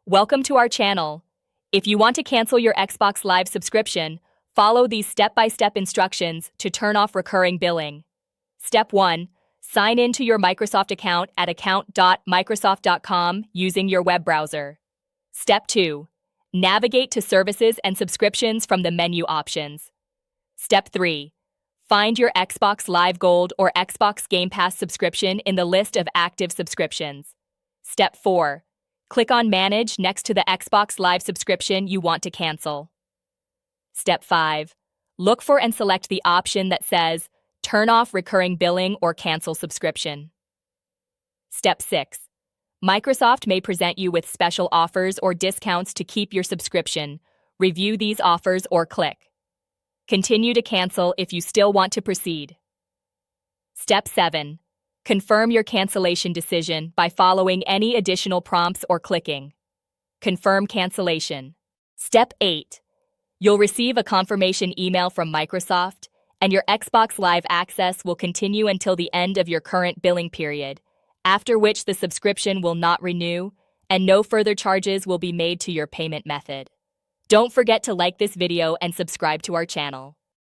Welcome to our channel. If you want to cancel your Xbox Live subscription, follow these step-by-step instructions to turn off recurring billing. Step 1. Sign in to your Microsoft account at account.microsoft.com using your web browser. Step 2. Navigate to Services and Subscriptions from the menu options. Step 3. Find your Xbox Live Gold or Xbox Game Pass subscription in the list of active subscriptions. Step 4. Click on Manage next to the Xbox Live subscription you want to cancel. Step 5. Look for and select the option that says Turn off recurring billing or cancel subscription. Step 6. Microsoft may present you with special offers or discounts to keep your subscription. Review these offers or click Continue to cancel if you still want to proceed. Step 7. Confirm your cancellation decision by following any additional prompts or clicking Confirm cancellation. Step 8. You'll receive a confirmation email from Microsoft, and your Xbox Live access will continue until the end of your current billing period, after which the subscription will not renew and no further charges will be made to your payment method. Don't forget to like this video and subscribe to our channel.